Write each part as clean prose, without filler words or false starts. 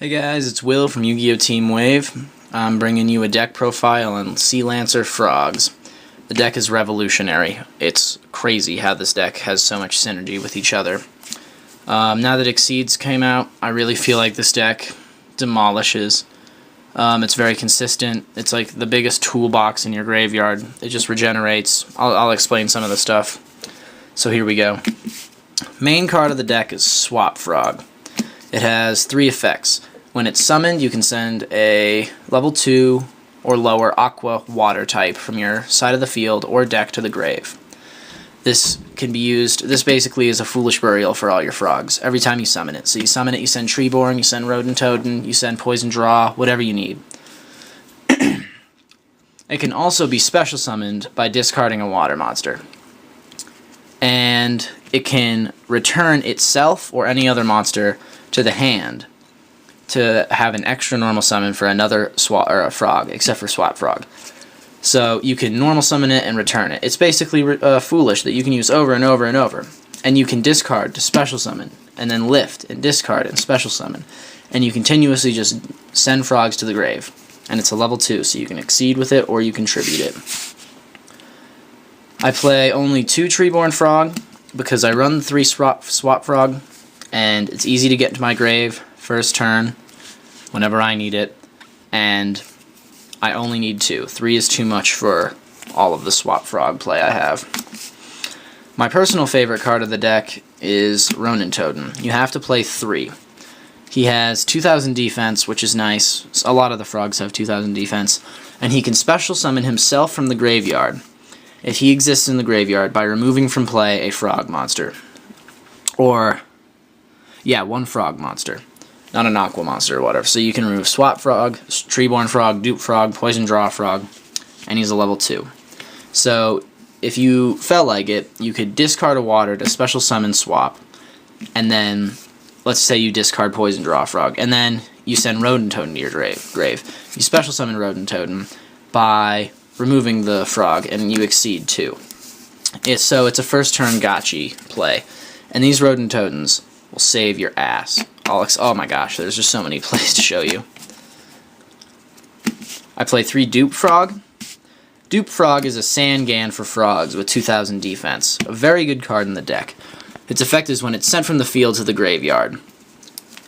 Hey guys, it's Will from Yu-Gi-Oh! Team Wave. I'm bringing you a deck profile on Sea Lancer Frogs. The deck is revolutionary. It's crazy how this deck has so much synergy with each other. Now that Exceeds came out, I really feel like this deck demolishes. It's very consistent. It's like the biggest toolbox in your graveyard. It just regenerates. I'll explain some of the stuff. So here we go. Main card of the deck is Swap Frog. It has 3 effects. When it's summoned, you can send a level 2 or lower aqua water type from your side of the field or deck to the grave. This can be used, this basically is a foolish burial for all your frogs, every time you summon it. So you summon it, you send Treeborn, you send Rodent Totem, you send Poison Draw, whatever you need. It can also be special summoned by discarding a water monster. And it can return itself or any other monster to the hand to have an extra normal summon for another frog, except for Swap Frog. So you can normal summon it and return it. It's basically foolish that you can use over and over and over. And you can discard to special summon, and then lift and discard and special summon. And you continuously just send frogs to the grave. And it's a level 2, so you can exceed with it or you contribute it. I play only 2 Treeborn Frog because I run 3 Swap Frog, and it's easy to get into my grave first turn whenever I need it, and I only need 2. 3 is too much for all of the Swap Frog play I have. My personal favorite card of the deck is Rodent Totem. You have to play 3. He has 2000 defense, which is nice. A lot of the frogs have 2000 defense, and he can special summon himself from the graveyard if he exists in the graveyard by removing from play a frog monster. Or, yeah, 1 frog monster. Not an aqua monster or whatever. So you can remove Swap Frog, Treeborn Frog, Dupe Frog, Poison Draw Frog, and he's a level 2. So if you felt like it, you could discard a water to special summon Swap, and then let's say you discard Poison Draw Frog, and then you send Rodent Totem to your grave. You special summon Rodent Totem by removing the frog, and you exceed 2. So it's a first turn gotchi play, and these Rodent Totems will save your ass. Oh my gosh, there's just so many plays to show you. I play 3 Dupe Frog. Dupe Frog is a Sangan for frogs with 2000 defense. A very good card in the deck. Its effect is when it's sent from the field to the graveyard,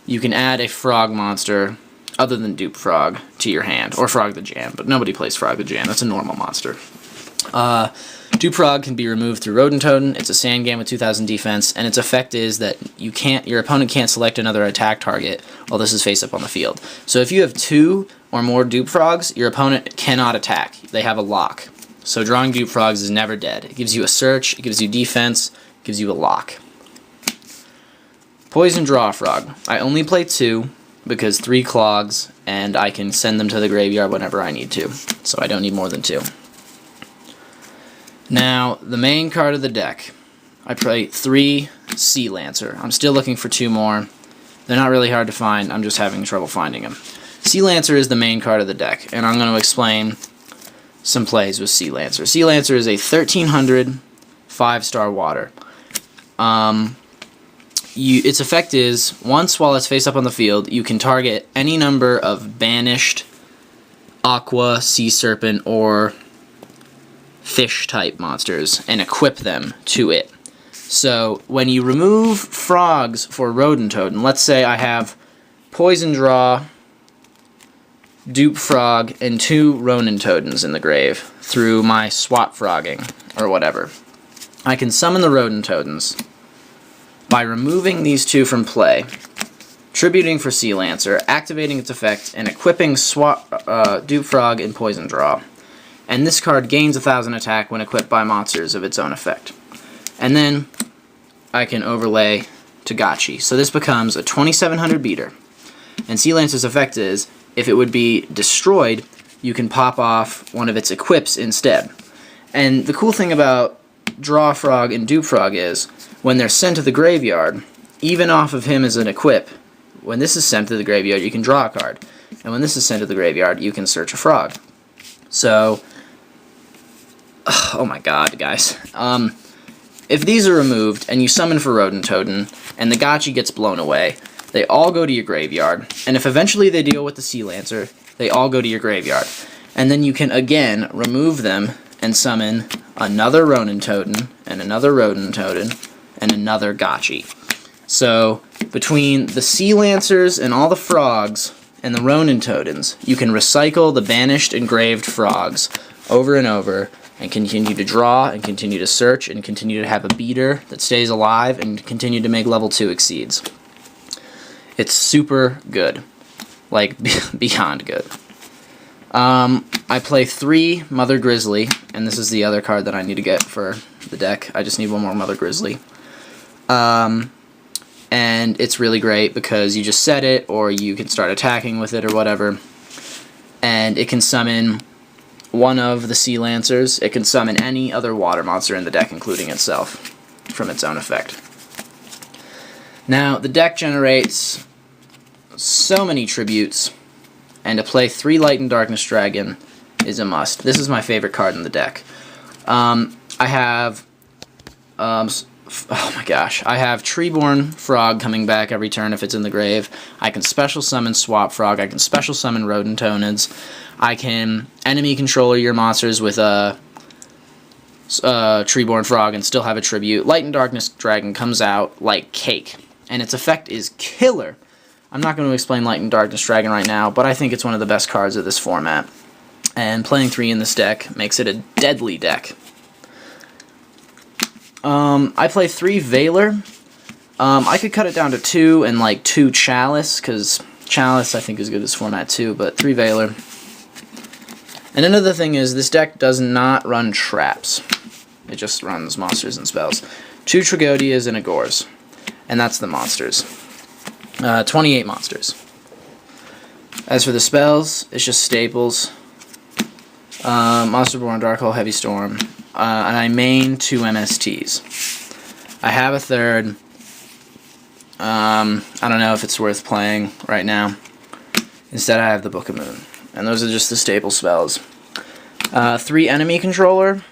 you can add a frog monster other than Dupe Frog to your hand, or Frog the Jan, but nobody plays Frog the Jan, that's a normal monster. Dupe Frog can be removed through Rodent Totem. It's a Sangan with 2000 defense, and its effect is that your opponent can't select another attack target while this is face up on the field. So if you have 2 or more Dupe Frogs, your opponent cannot attack. They have a lock. So drawing Dupe Frogs is never dead. It gives you a search, it gives you defense, it gives you a lock. Poison Draw Frog. I only play 2 because 3 clogs, and I can send them to the graveyard whenever I need to. So I don't need more than 2. Now, the main card of the deck. I play 3 Sea Lancer. I'm still looking for 2 more. They're not really hard to find, I'm just having trouble finding them. Sea Lancer is the main card of the deck, and I'm going to explain some plays with Sea Lancer. Sea Lancer is a 1300 5-star water. Its effect is, once while it's face up on the field, you can target any number of banished aqua, sea serpent, or fish type monsters and equip them to it. So when you remove frogs for Rodent Totem, let's say I have Poison Draw, Dupe Frog, and 2 Rodent Totems in the grave through my Swap Frogging or whatever. I can summon the Rodent Totems by removing these 2 from play, tributing for Sea Lancer, activating its effect, and equipping Dupe Frog and Poison Draw. And this card gains 1000 attack when equipped by monsters of its own effect. And then I can overlay to gotchi. So this becomes a 2700 beater. And Sea Lancer's effect is, if it would be destroyed, you can pop off one of its equips instead. And the cool thing about Draw Frog and Dupe Frog is, when they're sent to the graveyard, even off of him as an equip, when this is sent to the graveyard, you can draw a card. And when this is sent to the graveyard, you can search a frog. So, oh my god, guys. If these are removed, and you summon for Rodent Totem, and the gotchi gets blown away, they all go to your graveyard. And if eventually they deal with the Sea Lancer, they all go to your graveyard. And then you can again remove them and summon another Ronin Totem, and another Ronin Totem, and another Gotchi. So between the Sea Lancers and all the frogs and the Ronin Totems, you can recycle the banished engraved frogs over and over, and continue to draw, and continue to search, and continue to have a beater that stays alive, and continue to make level 2 exceeds. It's super good. Like, beyond good. I play 3 Mother Grizzly, and this is the other card that I need to get for the deck. I just need one more Mother Grizzly. And it's really great because you just set it, or you can start attacking with it or whatever. And it can summon one of the Sea Lancers. It can summon any other water monster in the deck, including itself, from its own effect. Now, the deck generates so many tributes, and to play 3 Light and Darkness Dragon is a must. This is my favorite card in the deck. I have, oh my gosh, I have Treeborn Frog coming back every turn if it's in the grave. I can special summon Swap Frog. I can special summon Rodent Tonids. I can enemy controller your monsters with a Treeborn Frog and still have a tribute. Light and Darkness Dragon comes out like cake, and its effect is killer. I'm not going to explain Light and Darkness Dragon right now, but I think it's one of the best cards of this format. And playing 3 in this deck makes it a deadly deck. I play 3 Veiler. I could cut it down to 2 and like 2 Chalice, because Chalice I think is good in this format too, but 3 Veiler. And another thing is, this deck does not run traps. It just runs monsters and spells. 2 Tragodias and a Gors. And that's the monsters. 28 monsters. As for the spells, it's just staples. Monsterborn, Darkhold, Heavy Storm. And I main 2 MSTs. I have a third. I don't know if it's worth playing right now. Instead I have the Book of Moon. And those are just the staple spells. 3 Enemy Controller.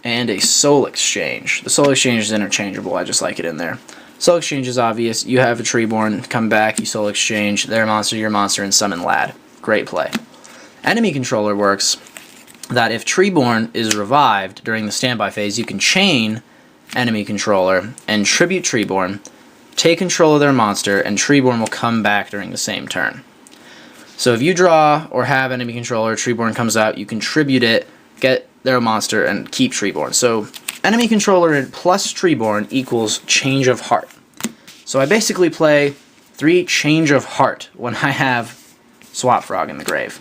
And a Soul Exchange. The Soul Exchange is interchangeable, I just like it in there. Soul Exchange is obvious. You have a Treeborn, come back, you Soul Exchange, their monster, your monster, and summon Lad. Great play. Enemy Controller works that if Treeborn is revived during the standby phase, you can chain Enemy Controller and tribute Treeborn, take control of their monster, and Treeborn will come back during the same turn. So if you draw or have Enemy Controller, Treeborn comes out, you can tribute it, get their monster, and keep Treeborn. So Enemy Controller plus Treeborn equals Change of Heart. So I basically play 3 Change of Heart when I have Swap Frog in the grave.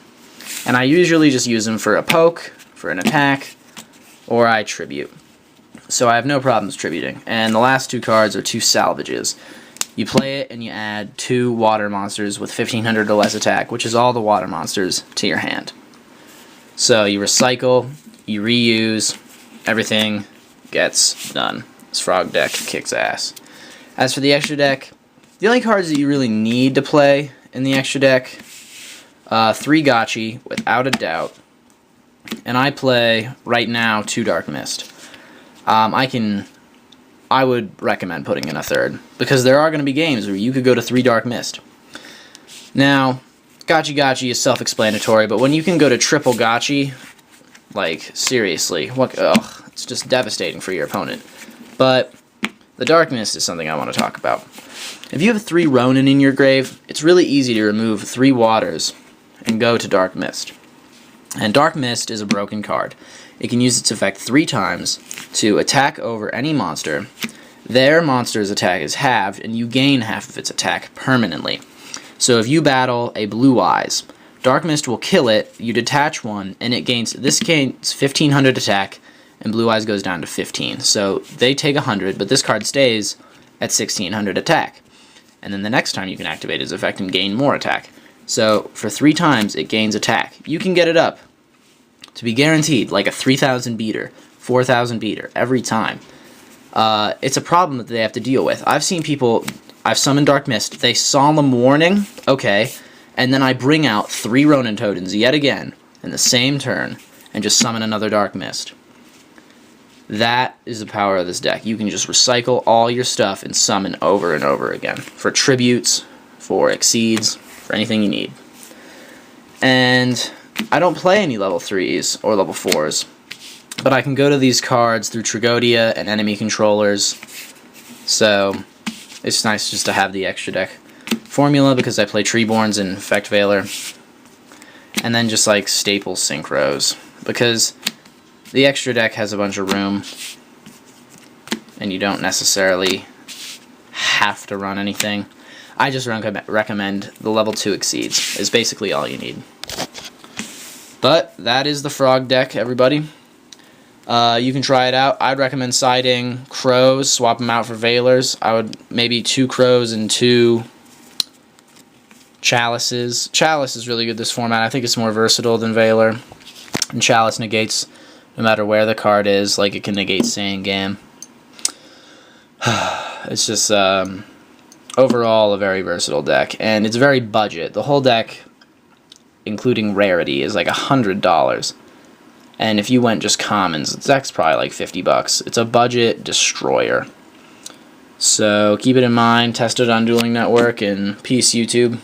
And I usually just use them for a poke, for an attack, or I tribute. So I have no problems tributing. And the last 2 cards are 2 salvages. You play it and you add 2 water monsters with 1500 or less attack, which is all the water monsters, to your hand. So you recycle, you reuse, everything gets done. This frog deck kicks ass. As for the extra deck, the only cards that you really need to play in the extra deck, 3 Gotchi, without a doubt. And I play, right now, 2 Dark Mist. I would recommend putting in a third, because there are going to be games where you could go to 3 Dark Mist. Now, Gotchi is self-explanatory, but when you can go to triple Gotchi, like, seriously, ugh, it's just devastating for your opponent. But the Dark Mist is something I want to talk about. If you have 3 Ronin in your grave, it's really easy to remove 3 waters and go to Dark Mist. And Dark Mist is a broken card. It can use its effect 3 times to attack over any monster. Their monster's attack is halved, and you gain half of its attack permanently. So if you battle a Blue Eyes, Dark Mist will kill it, you detach one, and this gains 1500 attack, and Blue Eyes goes down to 15. So they take 100, but this card stays at 1600 attack. And then the next time you can activate its effect and gain more attack. So for 3 times it gains attack. You can get it up to be guaranteed like a 3000 beater, 4000 beater every time. It's a problem that they have to deal with. I've seen people, I've summoned Dark Mist, they Solemn Warning, okay, and then I bring out 3 Ronin Totems yet again in the same turn and just summon another Dark Mist. That is the power of this deck. You can just recycle all your stuff and summon over and over again. For tributes, for exceeds, for anything you need. And I don't play any level 3s or level 4s. But I can go to these cards through Tragodia and enemy controllers. So it's nice just to have the extra deck formula because I play Treeborns and Effect Veiler. And then just like staple synchros. Because the extra deck has a bunch of room, and you don't necessarily have to run anything. I just recommend the level 2 exceeds. Is basically all you need. But that is the frog deck, everybody. You can try it out. I'd recommend siding crows, swap them out for veilers. I would maybe 2 crows and 2 chalices. Chalice is really good this format. I think it's more versatile than veiler. And chalice negates no matter where the card is, like it can negate Sangam. It's just overall a very versatile deck, and it's very budget. The whole deck, including rarity, is like $100. And if you went just commons, the deck's probably like $50. It's a budget destroyer. So keep it in mind, test it on Dueling Network, and peace, YouTube.